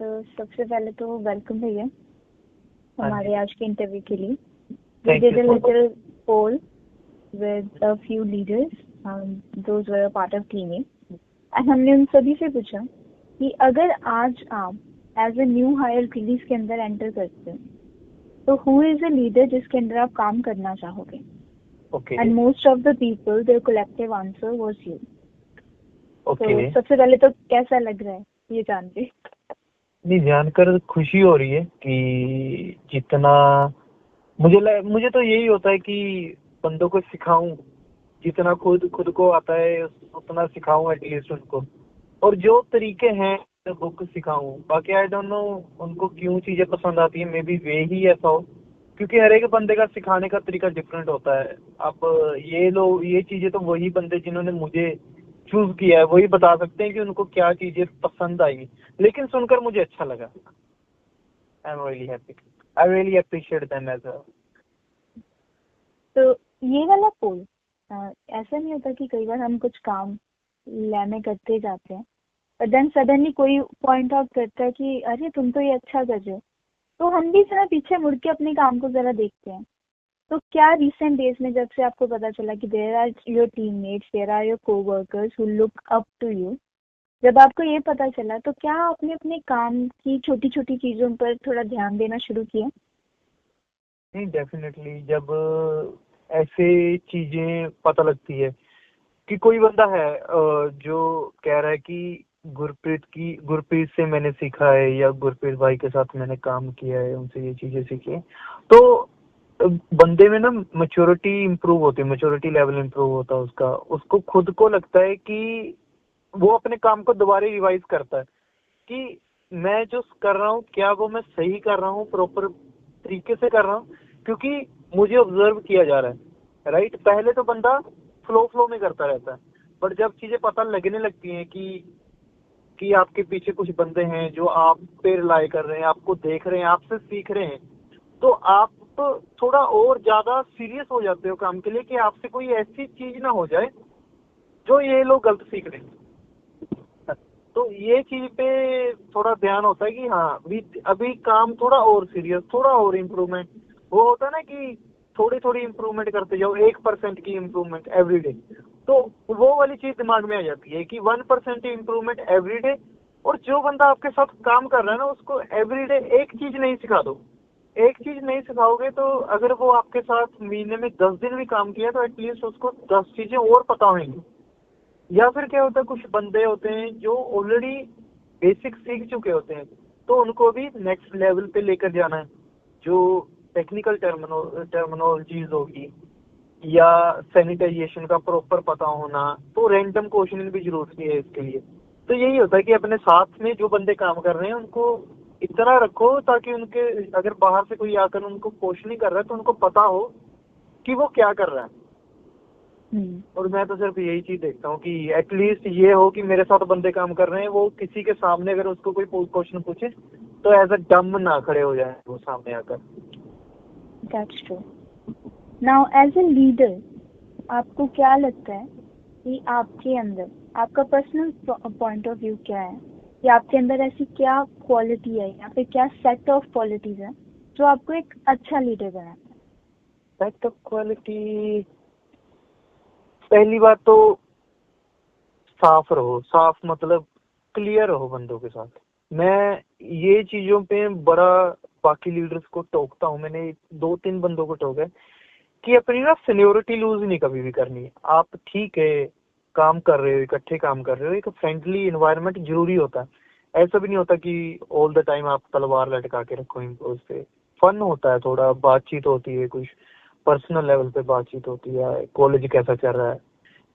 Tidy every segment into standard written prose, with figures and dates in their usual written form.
तो सबसे पहले तो वेलकम भैया हाँ हमारे जी, आज के इंटरव्यू के लिए। We thank did you a so much. little poll with a few leaders, those were a part of teaming, and हमने उन सभी से पूछा कि अगर आज आप as a new hire release के अंदर एंटर करते हैं तो हु इज अ लीडर जिसके अंदर आप काम करना चाहोगे? Okay and most of the people their collective answer was you. Okay. तो सबसे पहले तो कैसा लग रहा है ये जान के? नहीं, जानकर खुशी हो रही है कि जितना मुझे तो यही होता है कि बंदों को सिखाऊं, जितना खुद को आता है उतना सिखाऊं एटलीस्ट उनको, और जो तरीके हैं वो कुछ सिखाऊं। बाकी आई डोंट नो उनको क्यों चीजें पसंद आती है, मे बी वे ही ऐसा हो, क्योंकि हर एक बंदे का सिखाने का तरीका डिफरेंट होता है। अब ये चीजें तो वही बंदे जिन्होंने मुझे चूज किया है वही बता सकते हैं कि उनको क्या चीजें पसंद आई, लेकिन सुनकर मुझे अच्छा लगा। I am really happy, I really appreciate them as a. तो ये वाला पोल ऐसा नहीं होता कि कई बार हम कुछ काम लेने करते जाते हैं और देन सडनली कोई पॉइंट आउट करता है कि अरे तुम तो ये अच्छा कर रहे हो, तो हम भी जरा पीछे मुड़ के अपने काम को जरा देखते हैं। तो क्या रिसेंट डेज में जब से आपको पता चला कि there are your teammates, there are your coworkers who look up to you, जब आपको ये पता चला तो क्या आपने अपने काम की छोटी छोटी चीजों पर थोड़ा ध्यान देना शुरू किया? नहीं, डेफिनेटली जब ऐसे चीजें पता लगती है कि कोई बंदा है जो कह रहा है कि गुरप्रीत से मैंने सीखा है, या गुरप्रीत भाई के साथ मैंने काम किया है, उनसे ये चीजें सीखी है, तो बंदे में ना मैच्योरिटी इंप्रूव होती है, मैच्योरिटी लेवल इंप्रूव होता है उसका। उसको खुद को लगता है कि वो अपने काम को दोबारा रिवाइज करता है कि मैं जो कर रहा हूँ क्या वो मैं सही कर रहा हूँ, प्रॉपर तरीके से कर रहा हूँ, क्योंकि मुझे ऑब्जर्व किया जा रहा है। राइट, पहले तो बंदा फ्लो में करता रहता है, बट जब चीजें पता लगने लगती हैं कि आपके पीछे कुछ बंदे हैं जो आप पे रिलाई कर रहे हैं, आपको देख रहे हैं, आपसे सीख रहे हैं, तो आप तो थोड़ा और ज्यादा सीरियस हो जाते हो काम के लिए कि आपसे कोई ऐसी चीज ना हो जाए जो ये लोग गलत सीख रहे हैं। तो ये चीज पे थोड़ा ध्यान होता है कि हाँ अभी काम थोड़ा और सीरियस, थोड़ा और इम्प्रूवमेंट। वो होता है ना कि थोड़ी थोड़ी इम्प्रूवमेंट करते जाओ, 1% की इम्प्रूवमेंट एवरी डे, तो वो वाली चीज दिमाग में आ जाती है कि 1% इम्प्रूवमेंट एवरी डे। और जो बंदा आपके साथ काम कर रहा है ना, उसको एवरी डे एक चीज नहीं सिखा दो। एक चीज नहीं सिखाओगे तो अगर वो आपके साथ महीने में 10 दिन भी काम किया तो एटलीस्ट उसको 10 चीजें और पता होंगी। या फिर क्या होता है, कुछ बंदे होते हैं जो ऑलरेडी बेसिक सीख चुके होते हैं, तो उनको भी नेक्स्ट लेवल पे लेकर जाना है। जो टेक्निकल टर्मिनोलॉजीज होगी या सैनिटाइजेशन का प्रॉपर पता होना, तो रैंडम क्वेश्चनिंग भी जरूरी है इसके लिए। तो यही होता है कि अपने साथ में जो बंदे काम कर रहे हैं उनको इतना रखो ताकि उनके अगर बाहर से कोई आकर उनको क्वेश्चनिंग कर रहा है तो उनको पता हो कि वो क्या कर रहा है। और मैं तो सिर्फ यही चीज देखता हूँ कि एटलीस्ट ये हो कि मेरे साथ बंदे काम कर रहे हैं, वो किसी के सामने अगर उसको कोई क्वेश्चन पूछे तो एज अ डम ना खड़े हो जाए वो सामने आकर। That's true. Now, as a leader, आपको क्या लगता है कि आपके अंदर आपका पर्सनल पॉइंट ऑफ व्यू क्या है कि आपके अंदर ऐसी क्या क्वालिटी है या फिर क्या सेट ऑफ क्वालिटीज है जो आपको एक अच्छा लीडर बनाता है? सेट ऑफ क्वालिटी, पहली बात तो साफ रहो। साफ मतलब क्लियर रहो बंदों के साथ। मैं ये चीजों पे बड़ा बाकी लीडर्स को टोकता हूँ, मैंने 2-3 बंदों को टोका है कि अपनी ना सीनियोरिटी लूज नहीं कभी भी करनी है। आप ठीक है काम कर रहे हो, इकट्ठे काम कर रहे हो, एक फ्रेंडली एनवायरनमेंट जरूरी होता है। ऐसा भी नहीं होता कि ऑल द टाइम आप तलवार लटका के रखो इम्पोज पे। फन होता है, थोड़ा बातचीत होती है, कुछ पर्सनल लेवल पे बातचीत होती है, कॉलेज कैसा चल रहा है।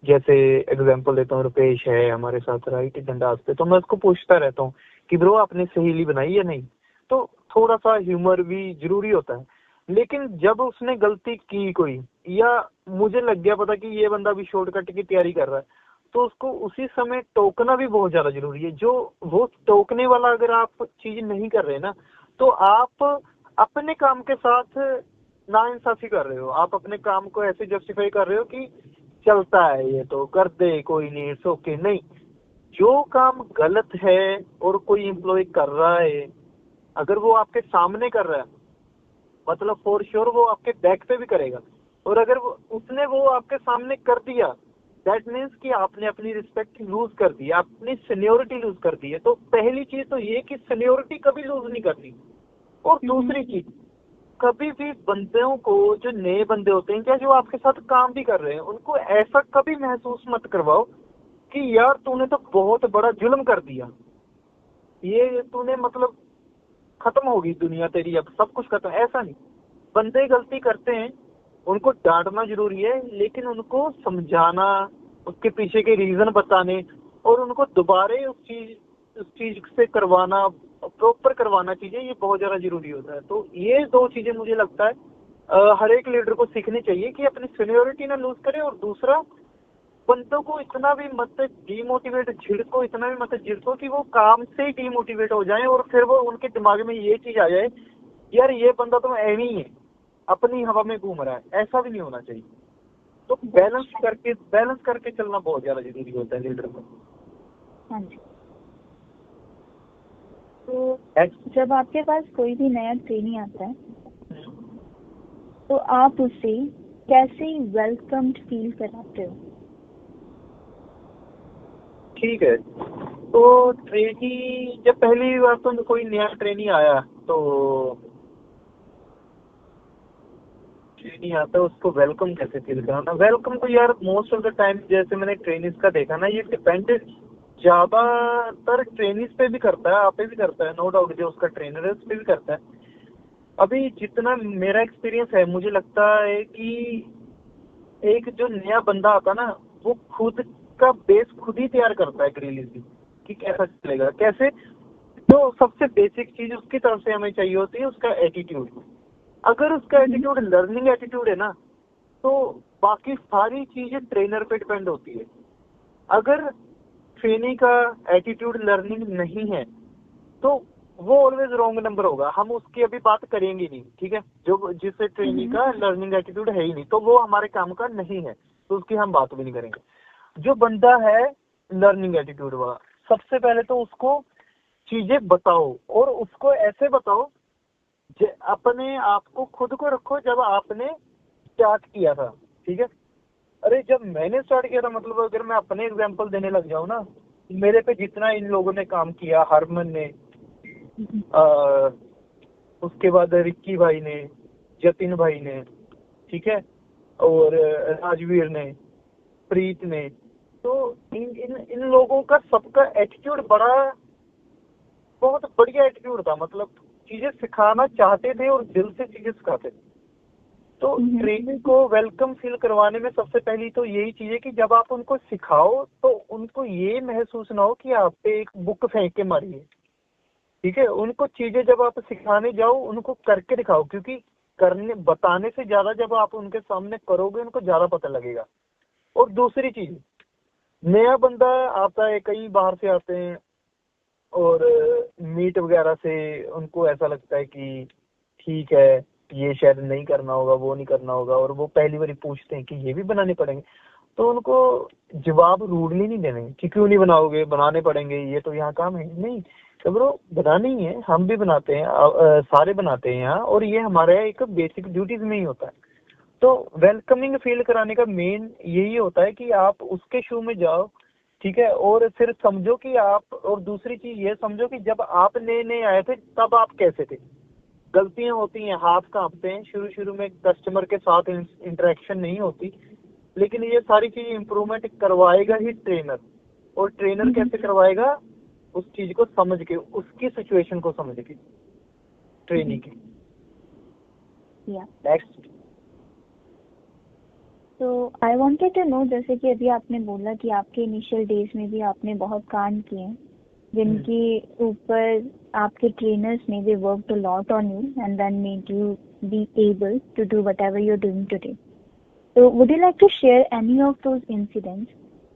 जैसे एग्जांपल देता हूँ, रुपेश है हमारे साथ राइट डंडास पे, तो मैं उसको पूछता रहता हूँ कि ब्रो आपने सहेली बनाई या नहीं। तो थोड़ा सा ह्यूमर भी जरूरी होता है। लेकिन जब उसने गलती की कोई, या मुझे लग गया पता कि ये बंदा भी शॉर्टकट की तैयारी कर रहा है, तो उसको उसी समय टोकना भी बहुत ज्यादा जरूरी है। जो वो टोकने वाला अगर आप चीज नहीं कर रहे ना, तो आप अपने काम के साथ नाइंसाफी कर रहे हो। आप अपने काम को ऐसे जस्टिफाई कर रहे हो कि चलता है ये तो कर दे, कोई नहीं, इट्स ओके। नहीं, जो काम गलत है और कोई एम्प्लॉय कर रहा है, अगर वो आपके सामने कर रहा है, मतलब फॉर श्योर वो आपके बैक पे भी करेगा। और अगर उसने वो आपके सामने कर दिया, दैट मीन्स कि आपने अपनी रिस्पेक्ट लूज कर दी, अपनी सीनियोरिटी लूज कर दी है। तो पहली चीज तो ये कि सीनियोरिटी कभी लूज नहीं करनी। और दूसरी चीज, कभी भी बंदों को, जो नए बंदे होते हैं, क्या जो आपके साथ काम भी कर रहे हैं, उनको ऐसा कभी महसूस मत करवाओ कि यार तूने तो बहुत बड़ा जुल्म कर दिया, ये तूने मतलब खत्म होगी दुनिया तेरी, अब सब कुछ खत्म। ऐसा नहीं, बंदे गलती करते हैं, उनको डांटना जरूरी है, लेकिन उनको समझाना, उसके पीछे के रीजन बताने और उनको दोबारा उस चीज से करवाना, प्रॉपर करवाना चीजें, ये बहुत ज्यादा जरूरी होता है। तो ये दो चीजें मुझे लगता है हर एक लीडर को सीखनी चाहिए कि अपनी सीनियोरिटी ना लूज करे। और दूसरा, बंदों को इतना भी मत डीमोटिवेट झिड़को, इतना भी मत झिड़को कि वो काम से ही डीमोटिवेट हो जाए और फिर वो उनके दिमाग में ये चीज आ जाए, यार ये बंदा तो ऐਵੇਂ ही है, अपनी हवा में घूम रहा है। ऐसा भी नहीं होना चाहिए। तो बैलेंस करके चलना बहुत ज्यादा जरूरी होता है लीडर को। हाँ जी। तो जब आपके पास कोई भी नया ट्रेनी आता है तो आप उसे कैसे वेलकम्ड फील कराते हो? ठीक है, तो ट्रेनी जब पहली बार तो कोई नया ट्रेनी आया, तो ट्रेनी आता है उसको वेलकम कैसे फील कराना। वेलकम तो यार मोस्ट ऑफ द टाइम, जैसे मैंने ट्रेनिस का देखा ना, ये डिपेंडेड ज्यादातर ट्रेनिस पे भी करता है, आप पे भी करता है, नो डाउट। जो उसका ट्रेनर है उस पे भी करता है। अभी जितना मेरा एक्सपीरियंस है, मुझे लगता है कि एक जो नया बंदा आता ना, वो खुद का बेस खुद ही तैयार करता है ग्रिलिश कि कैसा चलेगा, कैसे। जो सबसे बेसिक चीज उसकी तरफ से हमें चाहिए होती है, उसका एटीट्यूड। अगर उसका एटीट्यूड लर्निंग एटीट्यूड है ना, तो बाकी सारी चीजें ट्रेनर पे डिपेंड होती है। अगर ट्रेनी का एटीट्यूड लर्निंग नहीं है, तो वो ऑलवेज रॉन्ग नंबर होगा। हम उसकी अभी बात करेंगे नहीं, ठीक है। जो जिससे ट्रेनी का लर्निंग एटीट्यूड है ही नहीं, तो वो हमारे काम का नहीं है, तो उसकी हम बात भी नहीं करेंगे। जो बंदा है लर्निंग एटीट्यूड वाला, सबसे पहले तो उसको चीजें बताओ, और उसको ऐसे बताओ, अपने आप को, खुद को रखो जब आपने स्टार्ट किया था, ठीक है। अरे जब मैंने स्टार्ट किया था, मतलब अगर मैं अपने एग्जांपल देने लग जाऊं ना, मेरे पे जितना इन लोगों ने काम किया, हरमन ने, उसके बाद रिक्की भाई ने, जतिन भाई ने, ठीक है, और राजवीर ने, प्रीत ने, तो इन लोगों का सबका एटीट्यूड बहुत बढ़िया एटीट्यूड था। मतलब चीजें सिखाना चाहते थे और दिल से चीजें सिखाते थे। तो ट्रेनिंग को वेलकम फील करवाने में सबसे पहली तो यही चीज है कि जब आप उनको सिखाओ, तो उनको ये महसूस ना हो कि आप पे एक बुक फेंक के मारी है, ठीक है। उनको चीजें जब आप सिखाने जाओ, उनको करके दिखाओ, क्योंकि बताने से ज्यादा जब आप उनके सामने करोगे, उनको ज्यादा पता लगेगा। और दूसरी चीज, नया बंदा आता है, कई बाहर से आते हैं, और मीट वगैरह से उनको ऐसा लगता है कि ठीक है, ये शायद नहीं करना होगा, वो नहीं करना होगा, और वो पहली बार पूछते हैं कि ये भी बनाने पड़ेंगे। तो उनको जवाब रूडली नहीं देने कि क्यों नहीं बनाओगे, बनाने पड़ेंगे, ये तो यहाँ काम है। नहीं, तो ब्रो बनानी ही है, हम भी बनाते हैं, सारे बनाते हैं यहाँ, और ये हमारे एक बेसिक ड्यूटीज में ही होता है। तो वेलकमिंग फील कराने का मेन यही होता है कि आप उसके शू में जाओ, ठीक है, और फिर समझो कि आप, और दूसरी चीज ये समझो कि जब आप नए नए आए थे तब आप कैसे थे। गलतियां होती हैं, हाथ कांपते हैं, शुरू शुरू में कस्टमर के साथ इंटरेक्शन नहीं होती, लेकिन ये सारी चीज इम्प्रूवमेंट करवाएगा ही ट्रेनर। और ट्रेनर कैसे करवाएगा? उस चीज को समझ के, उसकी सिचुएशन को समझ के, ट्रेनिंग की। नेक्स्ट, तो आई वांटेड टू नो, जैसे कि अभी आपने बोला कि आपके इनिशियल डेज में भी आपने बहुत कांड किए हैं, जिनके ऊपर आपके ट्रेनर्स ने they worked a lot on you and then made you be able to do whatever you are doing today. तो would you like to share any of those incidents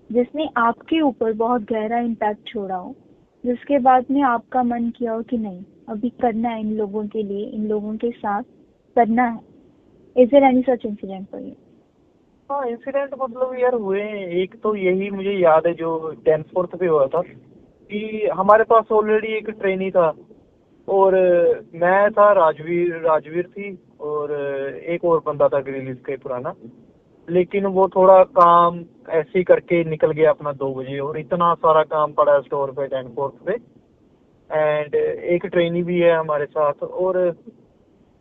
जिसने आपके ऊपर बहुत गहरा इम्पैक्ट छोड़ा हो, जिसके बाद में आपका मन किया हो कि नहीं, अभी करना है इन लोगों के लिए, इन लोगों के साथ करना है? Is there any such incident for you? हाँ इंसिडेंट मतलब यार हुए हैं। एक तो यही मुझे याद है जो 10/4 पे हुआ था कि हमारे पास ऑलरेडी एक ट्रेनी था और मैं था, राजवीर राजवीर थी और एक और बंदा था ग्रिलीज का पुराना। लेकिन वो थोड़ा काम ऐसे ही करके निकल गया अपना 2 बजे, और इतना सारा काम पड़ा है स्टोर पे 10/4 पे। एंड एक ट्रेनी भी है हमारे साथ, और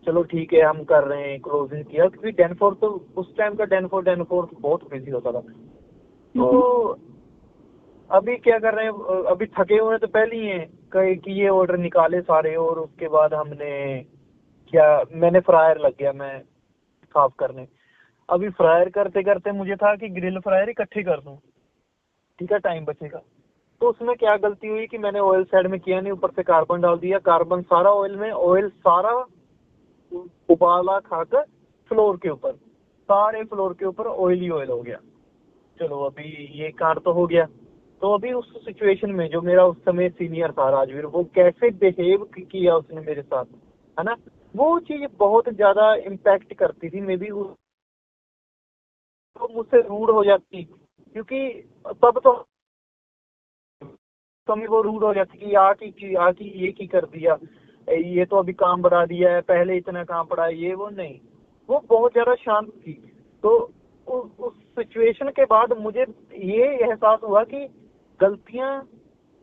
चलो ठीक है हम कर रहे हैं, क्लोजिंग किया क्योंकि 10/4 तो उस टाइम का 10/4 बहुत बिजी होता था। तो अभी क्या कर रहे हैं, अभी थके हुए तो पहले ही हैं कहे कि ये ऑर्डर निकाले सारे, और उसके बाद हमने क्या, मैंने फ्रायर लग गया मैं साफ करने। अभी फ्रायर करते करते मुझे था कि ग्रिल फ्रायर इकट्ठे कर दूं, ठीक है टाइम बचेगा। तो उसमें क्या गलती हुई कि मैंने ऑयल साइड में किया नहीं, ऊपर से कार्बन डाल दिया, कार्बन सारा ऑयल में, ऑयल सारा उबाला खाकर फ्लोर के ऊपर, सारे फ्लोर के ऊपर ऑयल ही ऑयल हो गया। चलो अभी ये कार तो हो गया। तो अभी उस सिचुएशन में जो मेरा उस समय सीनियर था राजवीर, वो कैसे बिहेव किया उसने मेरे साथ, है ना, वो चीज बहुत ज्यादा इम्पैक्ट करती थी। मे बी तो मुझसे रूड हो जाती, क्योंकि तब तो कमी वो रूड हो जाती कि आकी ये की कर दिया, ये तो अभी काम बढ़ा दिया है, पहले इतना काम पड़ा है, ये वो नहीं। वो बहुत ज्यादा शांत थी। तो उस सिचुएशन के बाद मुझे ये एहसास हुआ कि गलतियां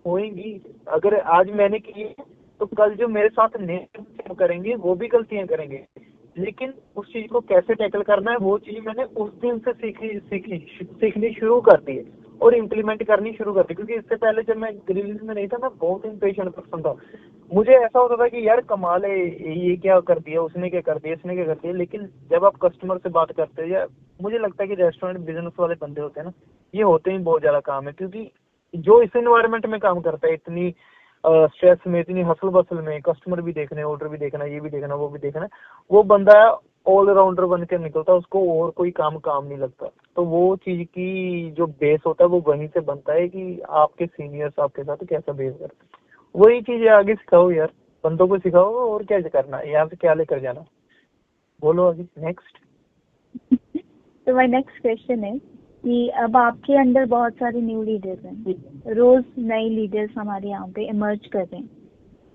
होंगी, अगर आज मैंने की है तो कल जो मेरे साथ नेक्स्ट करेंगे वो भी गलतियां करेंगे। लेकिन उस चीज को कैसे टैकल करना है वो चीज मैंने उस दिन से सीखनी शुरू कर दी है और इम्प्लीमेंट करनी शुरू कर दी। क्योंकि इससे पहले जब मैं ग्रिलिंग में नहीं था, मैं बहुत इम्पेशेंट पर्सन था। मुझे ऐसा होता था कि यार कमाल है, ये क्या कर दिया, उसने क्या कर दिया, इसने क्या कर दिया। लेकिन जब आप कस्टमर से बात करते हैं, या मुझे लगता है कि रेस्टोरेंट बिजनेस वाले बंदे होते हैं ना, ये होते ही बहुत ज्यादा काम है। क्योंकि जो इस एनवायरनमेंट में काम करता है, इतनी स्ट्रेस में, इतनी हसल बसल में, कस्टमर भी देखना है, ऑर्डर भी देखना है, ये भी देखना, वो भी देखना है, वो बंदा ऑलराउंडर बन के निकलता है, उसको और कोई काम नहीं लगता। तो वो चीज की जो बेस होता है वो वहीं से बनता है कि आपके सीनियर्स आपके साथ कैसा बिहेव करते हैं। वही चीज आगे सिखाओ यार, बंदों को सिखाओ, और क्या करना है, यहाँ से क्या लेकर जाना। बोलो आगे नेक्स्ट। तो माय नेक्स्ट क्वेश्चन है कि अब आपके अंडर बहुत सारे न्यू लीडर्स हैं, रोज नए लीडर्स हमारे यहाँ पे इमर्ज कर रहे हैं।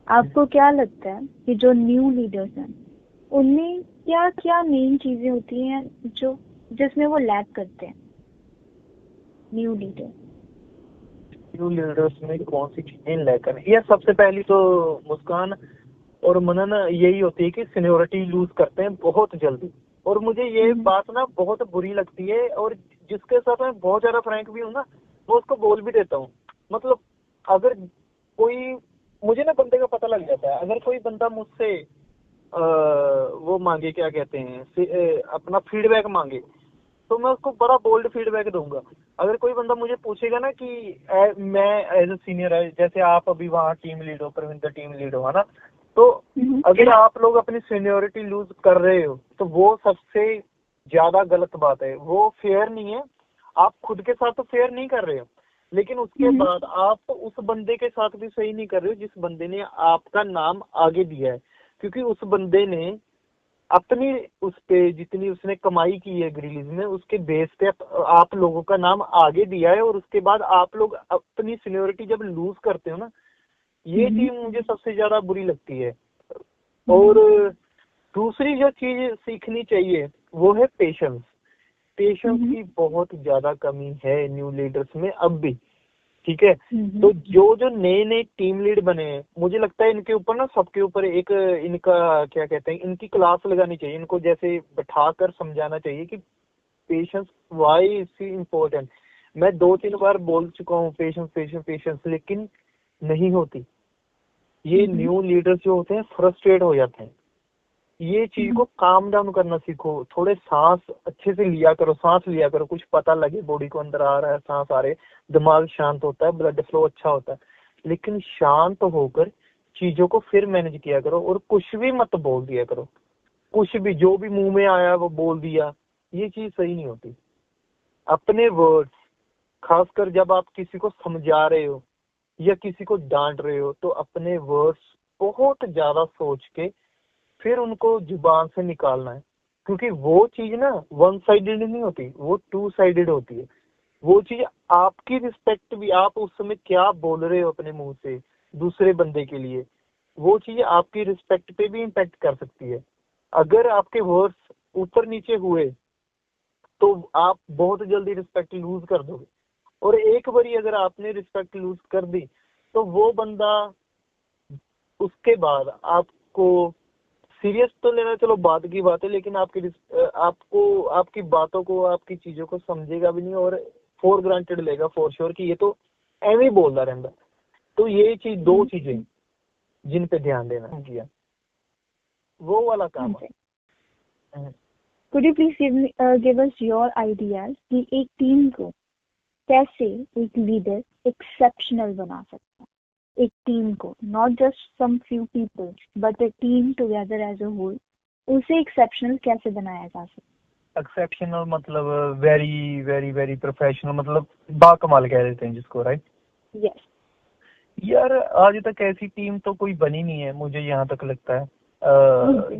आपको क्या लगता है कि जो न्यू लीडर्स हैं उनमें क्या क्या मेन चीजें होती हैं जो जिसमें वो लैक करते हैं, न्यू लीडर्स में कौन सी चीजें लेकर, या सबसे पहली तो मुस्कान और मनन यही होती है कि सीनियोरिटी लूज करते हैं बहुत जल्दी। और मुझे ये बात ना बहुत बुरी लगती है, और जिसके साथ मैं बहुत ज्यादा फ्रैंक भी हूँ ना, वो उसको बोल भी देता हूँ। मतलब अगर कोई, मुझे ना बंदे का पता लग जाता है, अगर कोई बंदा मुझसे वो मांगे, क्या कहते हैं, अपना फीडबैक मांगे, तो मैं उसको बड़ा बोल्ड फीडबैक दूंगा। अगर कोई बंदा मुझे पूछेगा ना कि मैं एज ए सीनियर है, जैसे आप अभी वहाँ टीम लीड हो, प्रविंदर टीम लीड हो, है ना, तो अगर आप लोग अपनी सीनियोरिटी लूज कर रहे हो तो वो सबसे ज्यादा गलत बात है, वो फेयर नहीं है। आप खुद के साथ तो फेयर नहीं कर रहे हो, लेकिन उसके बाद आप उस बंदे के साथ भी सही नहीं कर रहे हो जिस बंदे ने आपका नाम आगे दिया है। क्योंकि उस बंदे ने अपनी उस पे जितनी उसने कमाई की है ग्रिलीज में, उसके बेस पे आप लोगों का नाम आगे दिया है, और उसके बाद आप लोग अपनी सीनियोरिटी जब लूज करते हो ना, ये चीज मुझे सबसे ज्यादा बुरी लगती है। और दूसरी जो चीज सीखनी चाहिए वो है पेशेंस। पेशेंस की बहुत ज्यादा कमी है न्यू लीडर्स में अब भी, ठीक है। तो जो नए नए टीम लीड बने हैं, मुझे लगता है इनके ऊपर ना, सबके ऊपर एक इनका क्या कहते हैं, इनकी क्लास लगानी चाहिए। इनको जैसे बैठाकर समझाना चाहिए कि पेशेंस वाई इज इम्पोर्टेंट। मैं 2-3 बार बोल चुका हूँ पेशेंस पेशेंस पेशेंस, लेकिन नहीं होती। ये न्यू लीडर्स जो होते हैं फ्रस्ट्रेट हो जाते हैं। ये चीज को काम डाउन करना सीखो, थोड़े सांस अच्छे से लिया करो, सांस लिया करो, कुछ पता लगे बॉडी को अंदर आ रहा है सांस आ रहे, दिमाग शांत होता है, ब्लड फ्लो अच्छा होता है। लेकिन शांत होकर चीजों को फिर मैनेज किया करो, और कुछ भी मत बोल दिया करो, कुछ भी जो भी मुंह में आया वो बोल दिया, ये चीज सही नहीं होती। अपने वर्ड्स, खासकर जब आप किसी को समझा रहे हो या किसी को डांट रहे हो, तो अपने वर्ड्स बहुत ज्यादा सोच के फिर उनको जुबान से निकालना है। क्योंकि वो चीज ना वन साइडेड नहीं होती, वो टू साइडेड होती है। वो चीज आपकी रिस्पेक्ट भी, आप उस समय क्या बोल रहे हो अपने मुंह से दूसरे बंदे के लिए, वो चीज आपकी रिस्पेक्ट पे भी इम्पेक्ट कर सकती है। अगर आपके वर्ड्स ऊपर नीचे हुए तो आप बहुत जल्दी रिस्पेक्ट लूज कर दोगे। और एक बारी अगर आपने रिस्पेक्ट लूज कर दी तो वो बंदा उसके बाद आपको सीरियस तो लेना चलो बात की बात है, लेकिन आपको आपकी बातों को, आपकी चीजों को समझेगा भी नहीं और फॉर ग्रांटेड लेगा फॉर श्योर कि ये तो एवं ही बोलता रहता। तो ये चीज, दो चीजें जिन पे ध्यान देना किया, वो वाला काम है। Could you please give us your ideas कि एक टीम को कैसे एक लीडर एक्सेप्शनल बना सकता है, एक टीम को, not just some few people but a team together as a whole, उसे एक्सेप्शनल कैसे बनाया जा सकता है? एक्सेप्शनल मतलब वेरी वेरी वेरी प्रोफेशनल, मतलब बाकमाल कह देते हैं जिसको, राइट? यस। यार आज तक ऐसी टीम तो कोई बनी नहीं है, मुझे यहाँ तक लगता है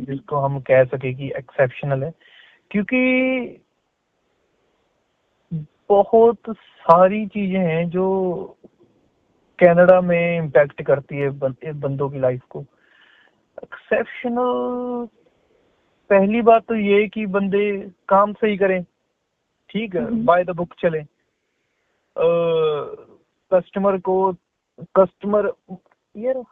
जिसको हम कह सके कि एक्सेप्शनल है। क्योंकि बहुत सारी चीजें हैं जो कनाडा में इम्पैक्ट करती है बंदों की लाइफ को। एक्सेप्शनल पहली बात तो ये कि बंदे काम सही करें, ठीक है, बाय द बुक चले, कस्टमर यार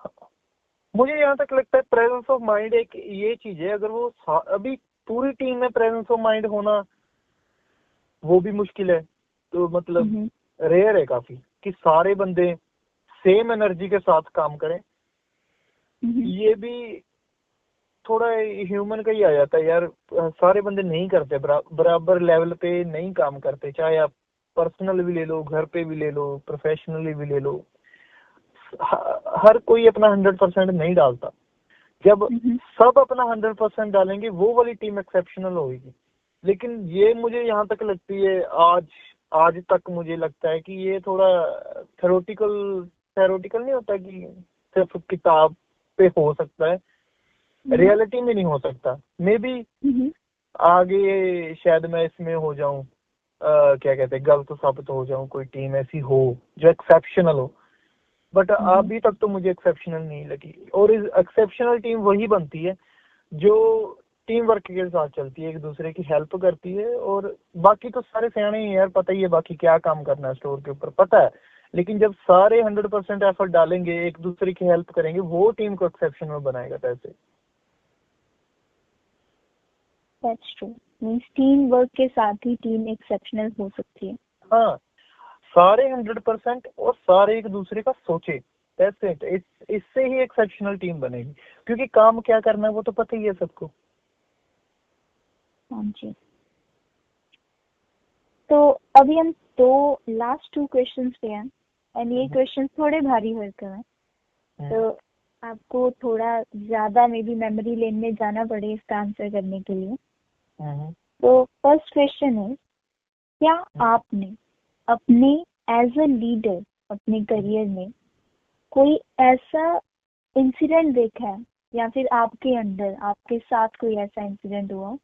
मुझे यहाँ तक लगता है प्रेजेंस ऑफ माइंड एक ये चीज है। अगर वो अभी पूरी टीम में प्रेजेंस ऑफ माइंड होना वो भी मुश्किल है, तो मतलब रेयर है काफी कि सारे बंदे सेम एनर्जी के साथ काम करें। ये भी थोड़ा ह्यूमन का ही आ जाता है यार, सारे बंदे नहीं करते, बराबर लेवल पे नहीं काम करते। चाहे आप पर्सनल भी ले लो, घर पे भी ले लो, प्रोफेशनली भी ले लो, हर कोई अपना 100% नहीं डालता। जब सब अपना 100% डालेंगे वो वाली टीम एक्सेप्शनल होगी। लेकिन ये मुझे यहाँ तक लगती है, आज तक मुझे लगता है कि ये थोड़ा थेरोटिकल नहीं होता कि सिर्फ किताब पे हो सकता है, रियलिटी में नहीं हो सकता। मे बी आगे शायद मैं इसमें हो जाऊं, क्या कहते हैं, गलत साबित हो जाऊं, कोई टीम ऐसी हो जो एक्सेप्शनल हो, बट अभी तक तो मुझे एक्सेप्शनल नहीं लगी। और इस एक्सेप्शनल टीम वही बनती है जो टीम वर्क के साथ चलती है, एक दूसरे की हेल्प करती है। और बाकी तो सारे सियाने ही यार, पता ही है बाकी क्या काम करना है स्टोर के ऊपर, पता है। लेकिन जब सारे 100% एफर्ट डालेंगे, एक दूसरे की हेल्प करेंगे, वो टीम को एक्सेप्शनल बनाएगा। कैसे? That's true. Means team work के साथ ही टीम एक्सेप्शनल हो सकती है। हाँ, सारे 100% और सारे एक दूसरे का सोचे, that's it. इससे ही एक्सेप्शनल टीम बनेगी, क्योंकि काम क्या करना है वो तो पता ही है सबको। हाँ जी। तो अभी हम लास्ट 2 क्वेश्चंस पे हैं, एंड ये क्वेश्चंस थोड़े भारी होते हैं, तो आपको थोड़ा ज्यादा मे बी मेमोरी लेन में जाना पड़े इसका आंसर करने के लिए। तो फर्स्ट क्वेश्चन है, क्या आपने अपने एज अ लीडर अपने करियर में कोई ऐसा इंसिडेंट देखा है, या फिर आपके अंदर आपके साथ कोई ऐसा इंसिडेंट हुआ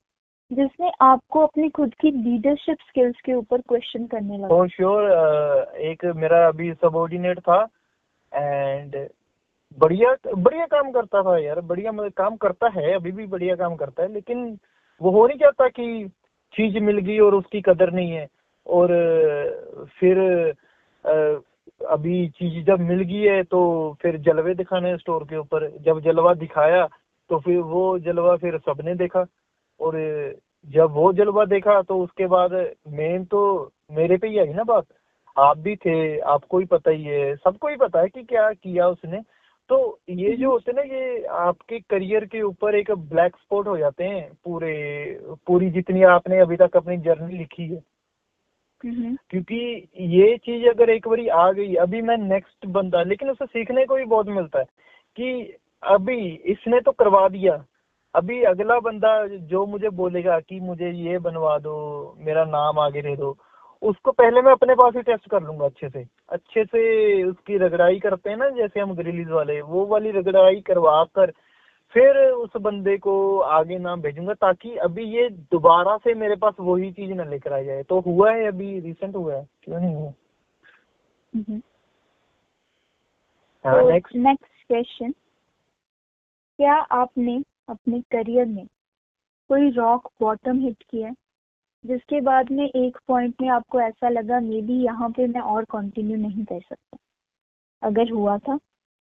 जिसने आपको अपनी खुद की लीडरशिप स्किल्स के ऊपर क्वेश्चन करने लगा? फॉर श्योर, एक मेरा अभी सबऑर्डिनेट था एंड बढ़िया काम करता था यार, बढ़िया मतलब काम करता है, अभी भी बढ़िया काम करता है। लेकिन वो हो नहीं चाहता कि चीज मिल गई और उसकी कदर नहीं है, और फिर अभी चीज जब मिल गई है तो फिर जलवे दिखाने स्टोर के ऊपर। जब जलवा दिखाया तो फिर वो जलवा फिर सबने देखा, और जब वो जलवा देखा तो उसके बाद मेन तो मेरे पे ही आई ना बात। आप भी थे, आपको ही पता ही है, सबको ही पता है कि क्या किया उसने। तो ये जो होते ना, ये आपके करियर के ऊपर एक ब्लैक स्पॉट हो जाते हैं पूरी जितनी आपने अभी तक अपनी जर्नी लिखी है। क्योंकि ये चीज अगर एक बारी आ गई, अभी मैं नेक्स्ट बंदा, लेकिन उसे सीखने को भी बहुत मिलता है कि अभी इसने तो करवा दिया, अभी अगला बंदा जो मुझे बोलेगा कि मुझे ये बनवा दो, मेरा नाम आगे दे दो, उसको पहले मैं अपने पास ही टेस्ट कर लूंगा अच्छे से उसकी रगड़ाई करते हैं ना, जैसे हम ग्रिलीज वाले, वो वाली रगड़ाई करवा कर फिर उस बंदे को आगे ना भेजूंगा, ताकि अभी ये दोबारा से मेरे पास वही चीज ना लेकर आ जाए। तो हुआ है, अभी रिसेंट हुआ है, क्यों नहीं हुआ। हाँ, तो नेक्स्ट। नेक्स्ट क्वेश्चन, क्या आपने अपने करियर में कोई रॉक बॉटम हिट किया है जिसके बाद में एक पॉइंट में आपको ऐसा लगा मे बी यहाँ पे मैं और कंटिन्यू नहीं कर सकता? अगर हुआ था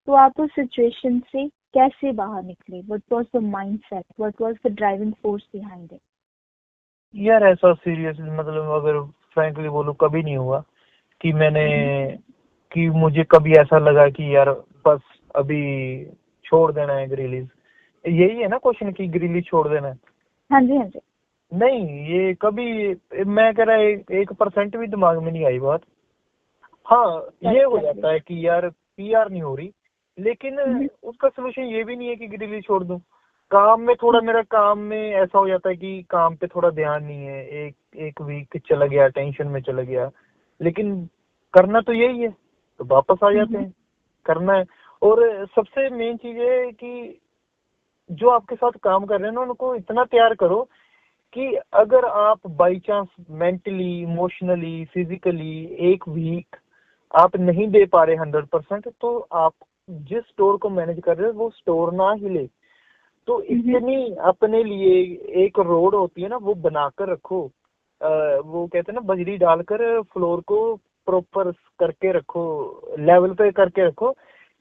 तो आप उस सिचुएशन से कैसे बाहर निकले? What was the mindset, what was the driving force behind it? यार ऐसा सीरियसली मतलब अगर फ्रैंकली बोलूं, कभी नहीं हुआ कि मैंने कि मुझे कभी ऐसा लगा कि यार बस अभी छोड़ देना है ग्रिलीज। यही है ना क्वेश्चन, कि ग्रिलीज छोड़ देना है? हाँ जी, हाँ जी। नहीं, ये कभी मैं कह रहा 1% भी दिमाग में नहीं आई बात। हाँ, ये हो जाता है कि यार पीआर नहीं हो रही, लेकिन उसका सोल्यूशन ये भी नहीं है कि ग्रिली छोड़ दूं। काम में थोड़ा, मेरा काम में ऐसा हो जाता है कि काम पे थोड़ा ध्यान नहीं है, एक वीक चला गया, टेंशन में चला गया, लेकिन करना तो यही है, तो वापस आ जाते हैं, करना है। और सबसे मेन चीज है कि जो आपके साथ काम कर रहे हैं ना, उनको इतना तैयार करो कि अगर आप by chance mentally, emotionally, physically एक वीक आप नहीं दे पा रहे 100%, तो आप जिस स्टोर को मैनेज कर रहे हो वो स्टोर ना हिले। तो इतनी अपने लिए एक रोड होती है ना, वो बनाकर रखो। वो कहते हैं ना, बजरी डालकर फ्लोर को प्रॉपर करके रखो, लेवल पे करके रखो,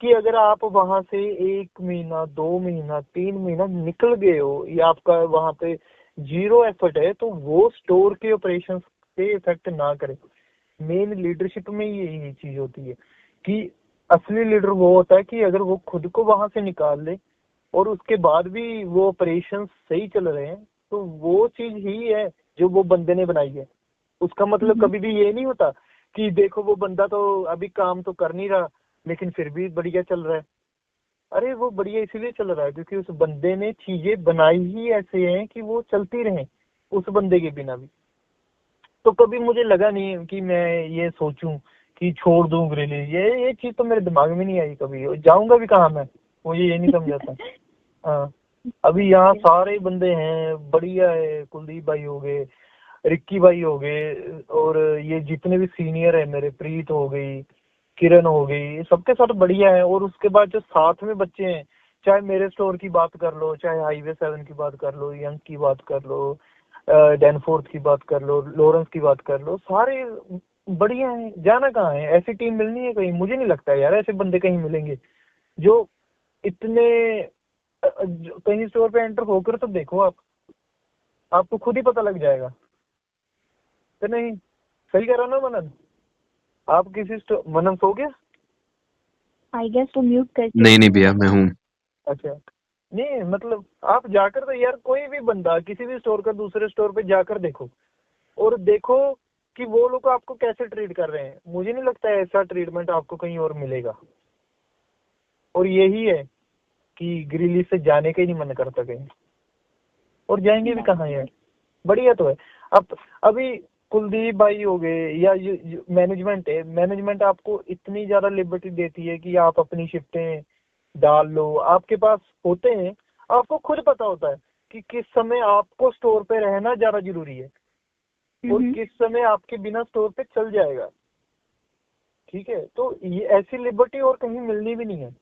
कि अगर आप वहां से 1 महीना, 2 महीना, 3 महीना निकल गए हो, या आपका वहां पे जीरो एफर्ट है, तो वो स्टोर के ऑपरेशन पे इफेक्ट ना करे। मेन लीडरशिप में यही चीज होती है कि असली लीडर वो होता है कि अगर वो खुद को वहां से निकाल ले और उसके बाद भी वो ऑपरेशन सही चल रहे हैं, तो वो चीज ही है जो वो बंदे ने बनाई है। उसका मतलब कभी भी ये नहीं होता कि देखो वो बंदा तो अभी काम तो कर नहीं रहा लेकिन फिर भी बढ़िया चल रहा है। अरे वो बढ़िया इसीलिए चल रहा है क्योंकि उस बंदे ने चीजें बनाई ही ऐसे हैं कि वो चलती रहें उस बंदे के बिना भी। तो कभी मुझे लगा नहीं कि मैं ये सोचूं कि छोड़ दूं ग्रिली, ये चीज तो मेरे दिमाग में नहीं आई कभी। जाऊंगा भी कहाँ मैं, मुझे ये नहीं समझ आता। हाँ, अभी यहाँ सारे बंदे हैं, बढ़िया है। कुलदीप भाई हो गए, रिक्की भाई हो गए, और ये जितने भी सीनियर है मेरे, प्रीत हो गई, किरण हो गई, सबके साथ बढ़िया है। और उसके बाद जो साथ में बच्चे हैं, चाहे मेरे स्टोर की बात कर लो, चाहे हाईवे 7 की बात कर लो, यंग की बात कर लो, डैनफोर्थ की बात कर लो, लॉरेंस की बात कर लो, सारे बढ़िया है। जाना कहाँ है, ऐसी टीम मिलनी है कहीं? मुझे नहीं लगता यार ऐसे बंदे कहीं मिलेंगे जो इतने कहीं स्टोर पे एंटर होकर तो देखो आप, आपको खुद ही पता लग जाएगा। तो नहीं, सही कह रहा ना मनन? आप किसी मनन सो गया? आई गेस वो म्यूट करके। नहीं भैया, मैं हूँ। अच्छा, नहीं मतलब आप जाकर तो यार कोई भी बंदा किसी भी स्टोर का दूसरे स्टोर पे जाकर देखो, और देखो कि वो लोग आपको कैसे ट्रीट कर रहे हैं। मुझे नहीं लगता है ऐसा ट्रीटमेंट आपको कहीं और मिलेगा। और यही है कि ग्रिली से जाने का ही नहीं मन करता कहीं, और जाएंगे भी कहाँ यार। बढ़िया तो है। अब अभी कुलदीप भाई हो गए, या मैनेजमेंट है, मैनेजमेंट आपको इतनी ज्यादा लिबर्टी देती है कि आप अपनी शिफ्टें डाल लो, आपके पास होते हैं, आपको खुद पता होता है कि किस समय आपको स्टोर पे रहना ज्यादा जरूरी है और किस समय आपके बिना स्टोर पे चल जाएगा। ठीक है, तो ये ऐसी लिबर्टी और कहीं मिलनी भी नहीं है।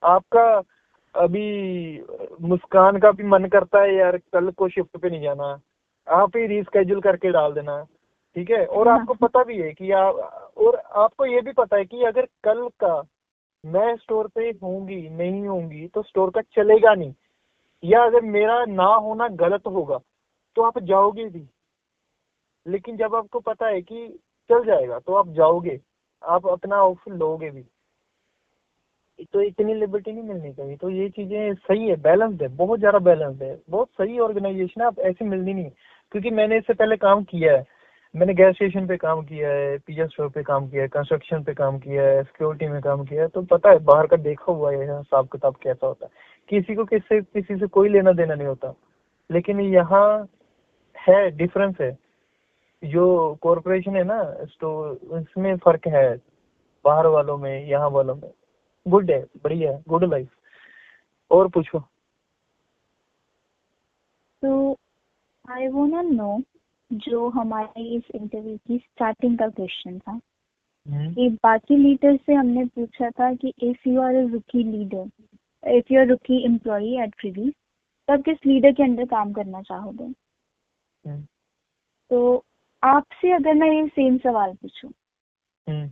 आपका अभी मुस्कान का भी मन करता है यार कल को शिफ्ट पे नहीं जाना, आप ही रीस्केड्यूल करके डाल देना। ठीक है, और आपको पता भी है कि और आपको ये भी पता है कि अगर कल का मैं स्टोर पे होंगी नहीं होंगी तो स्टोर का चलेगा नहीं, या अगर मेरा ना होना गलत होगा तो आप जाओगे भी। लेकिन जब आपको पता है कि चल जाएगा तो आप जाओगे, आप अपना ऑफर लोगे भी। तो इतनी लिबर्टी नहीं मिलनी चाहिए। तो ये चीजें सही है, बैलेंस्ड है, बहुत ज्यादा बैलेंस्ड है, बहुत सही ऑर्गेनाइजेशन है। आप ऐसी मिलनी नहीं, क्योंकि मैंने इससे पहले काम किया है। मैंने गैस स्टेशन पे काम किया है, पिज्जा स्टोर पे काम किया है, कंस्ट्रक्शन पे काम किया है, सिक्योरिटी में काम किया है, तो पता है बाहर का देखा हुआ है हिसाब किताब कैसा होता है। किसी को किसी से कोई लेना देना नहीं होता। लेकिन यहाँ है, डिफरेंस है। जो कॉरपोरेशन है ना, तो इसमें फर्क है बाहर वालों में यहाँ वालों में। गुड है, बढ़िया है, गुड लाइफ। और पूछो। तो आई वांट टू नो, जो हमारे इस इंटरव्यू की स्टार्टिंग का क्वेश्चन था कि बाकी लीडर से हमने पूछा था कि इफ यू आर अ रुकी लीडर, इफ यू आर रुकी एम्प्लॉई एट प्रीवीज, तब किस लीडर के अंडर काम करना चाहोगे। तो आपसे अगर मैं ये सेम सवाल पूछूं,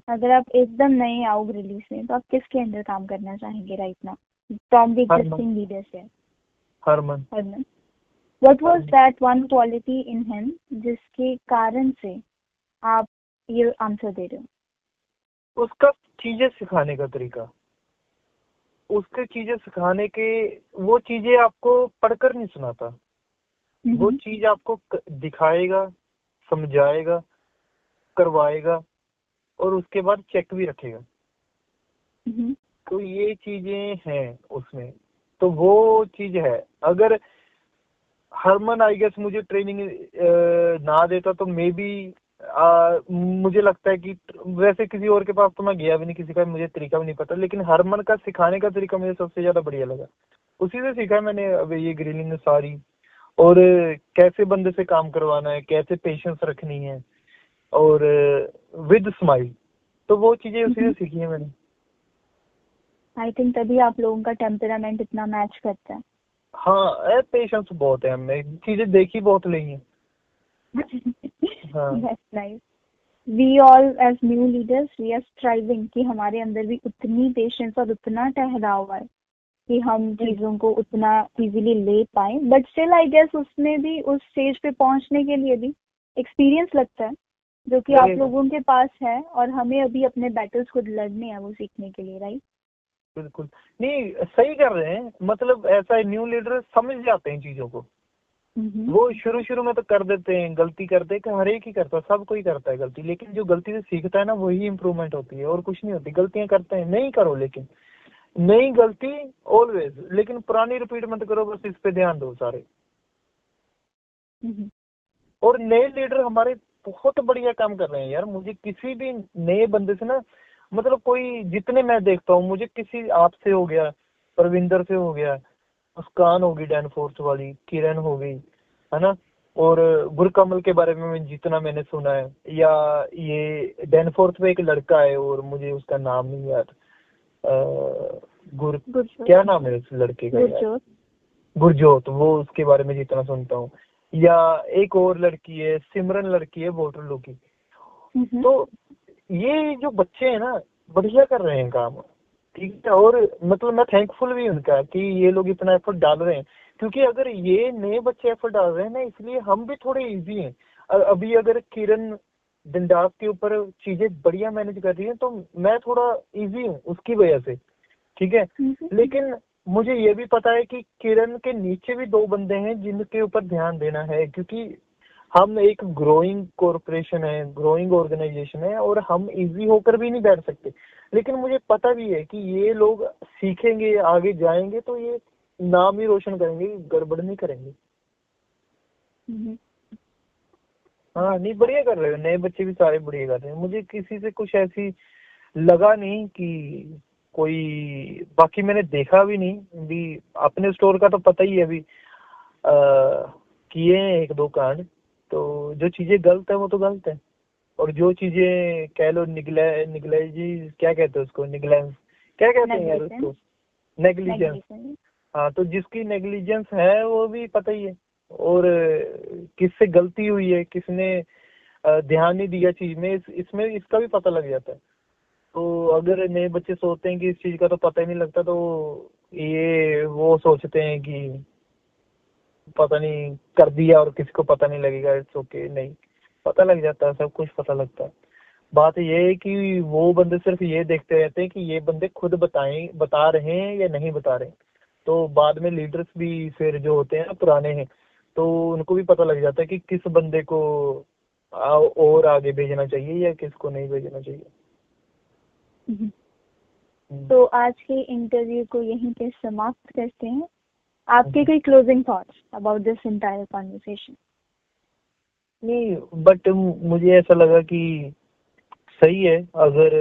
अगर आप एकदम नए आओ रिलीज में, तो आप किसके अंडर काम करना चाहेंगे right now from the existing leaders है। Harman. What was that one quality in him जिसके कारण से आप ये आंसर दे रहे हो। उसका चीजें सिखाने का तरीका, उसके चीजें सिखाने के, वो चीजें आपको पढ़कर नहीं सुनाता, वो चीज आपको दिखाएगा, समझाएगा, करवाएगा और उसके बाद चेक भी रखेगा। तो ये चीजें हैं उसमें, तो वो चीज है। अगर हरमन आई गेस मुझे ट्रेनिंग ना देता तो मे बी मुझे लगता है कि वैसे किसी और के पास तो मैं गया भी नहीं, किसी का मुझे तरीका भी नहीं पता, लेकिन हरमन का सिखाने का तरीका मुझे सबसे ज्यादा बढ़िया लगा। उसी से सीखा मैंने अब ये ग्रिलिंग सारी, और कैसे बंदे से काम करवाना है, कैसे पेशेंस रखनी है, और विद स्माइल, तो वो चीजें उसी से सीखी है मैंने। आई थिंक तभी आप लोगों का टेम्परामेंट इतना मैच करता है। हाँ, पेशेंस बहुत है हमें, चीजें देखी बहुत ली हैं। हाँ। That's nice. We all as new leaders, we are striving कि हमारे अंदर भी उतनी पेशेंस और उतना ठहराव है कि हम चीजों को उतना इजीली ले पाए। बट स्टिल आई गेस उसमें भी, उस स्टेज पे पहुंचने के लिए भी एक्सपीरियंस लगता है, जो कि आप लोगों के पास है, और हमें अभी अपने बैटल्स खुद लड़ने हैं वो सीखने के लिए, राइट। बिल्कुल, नहीं सही कर रहे हैं, मतलब ऐसा है, न्यू लीडर समझ जाते हैं चीजों को। वो शुरू में तो कर देते हैं, गलती करते हैं, हर एक ही करता है, सब कोई करता है गलती, लेकिन जो गलती से सीखता है ना वही इम्प्रूवमेंट होती है, और कुछ नहीं होती। गलतियां करते हैं, नहीं करो, लेकिन नई गलती ऑलवेज, लेकिन पुरानी रिपीट मत करो, बस इस पे ध्यान दो सारे। और नए लीडर हमारे बहुत बढ़िया काम कर रहे हैं यार। मुझे किसी भी नए बंदे से ना, मतलब कोई, जितने मैं देखता हूँ, मुझे किसी, आपसे हो गया, परविंदर से हो गया, मुस्कान होगी डैनफोर्स वाली, किरण हो गई, है ना, और गुरकमल के बारे में जितना मैंने सुना है, या ये डैनफोर्स में एक लड़का है और मुझे उसका नाम नहीं याद, क्या नाम है उस लड़के का, गुरजोत, वो उसके बारे में जितना सुनता हूँ, या एक और लड़की है, सिमरन लड़की है वोटरलू की। तो ये जो बच्चे हैं ना, बढ़िया कर रहे हैं काम, ठीक है। और मतलब मैं थैंकफुल भी उनका कि ये लोग इतना एफर्ट डाल रहे हैं, क्योंकि अगर ये नए बच्चे एफर्ट डाल रहे हैं ना, इसलिए हम भी थोड़े इजी हैं। अभी अगर किरण डंडास के ऊपर चीजें बढ़िया मैनेज कर रही है, तो मैं थोड़ा इजी हूँ उसकी वजह से, ठीक है। लेकिन मुझे ये भी पता है कि किरण के नीचे भी 2 बंदे हैं जिनके ऊपर ध्यान देना है, क्योंकि हम एक ग्रोइंग कॉर्पोरेशन है, ग्रोइंग ऑर्गेनाइजेशन है, और हम इजी होकर भी नहीं बैठ सकते। लेकिन मुझे पता भी है कि ये लोग सीखेंगे, आगे जाएंगे, तो ये नाम ही रोशन करेंगे, गड़बड़ नहीं करेंगे। हाँ, नहीं बढ़िया कर रहे हो, नए बच्चे भी सारे बढ़िया कर रहे हैं। मुझे किसी से कुछ ऐसी लगा नहीं कि कोई, बाकी मैंने देखा भी नहीं भी। अपने स्टोर का तो पता ही है, अभी किए हैं 1-2 कांड, तो जो चीजें गलत है वो तो गलत है, और जो चीजें कह लो निगलेजी, क्या कहते हैं उसको, निगलेंस, क्या कहते हैं यार उसको, नेग्लिजेंस। हाँ, तो जिसकी नेग्लिजेंस है वो भी पता ही है, और किससे गलती हुई है, किसने ध्यान नहीं दिया चीज में, इसमें इसका भी पता लग जाता है। तो अगर नए बच्चे सोचते हैं कि इस चीज का तो पता ही नहीं लगता, तो ये वो सोचते हैं कि पता नहीं कर दिया और किसी को पता नहीं लगेगा, इट्स ओके। नहीं, पता लग जाता है, सब कुछ पता लगता है। बात ये है कि वो बंदे सिर्फ ये देखते रहते हैं कि ये बंदे खुद बता रहे हैं या नहीं बता रहे। तो बाद में लीडर्स भी फिर जो होते हैं ना, पुराने हैं, तो उनको भी पता लग जाता है कि किस बंदे को और आगे भेजना चाहिए या किसको नहीं भेजना चाहिए। तो आज के इंटरव्यू को यहीं पे समाप्त करते हैं। आपके कोई closing thoughts about this entire conversation? नहीं, बट मुझे ऐसा लगा कि सही है, अगर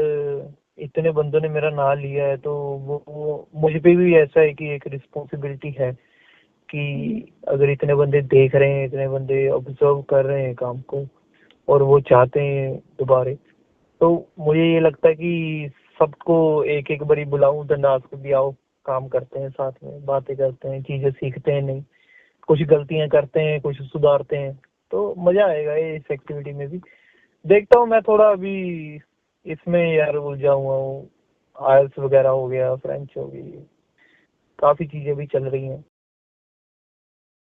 इतने बंदों ने मेरा नाम लिया है, तो वो मुझ पे भी ऐसा है कि एक रिस्पॉन्सिबिलिटी है कि अगर इतने बंदे देख रहे हैं, इतने बंदे ऑब्जर्व कर रहे हैं काम को और वो चाहते हैं दोबारा, तो मुझे ये लगता है कि सबको एक एक बारी बुलाऊं धनराज को भी, आओ काम करते हैं साथ में, बातें करते हैं, चीजें सीखते हैं, नहीं कुछ गलतियां करते हैं, कुछ सुधारते हैं, तो मजा आएगा ये इस एक्टिविटी में भी। देखता हूँ मैं थोड़ा अभी इसमें यार उलझा हुआ हूँ, आयल्स वगैरह हो गया, फ्रेंच हो गई, काफी चीजें भी चल रही हैं,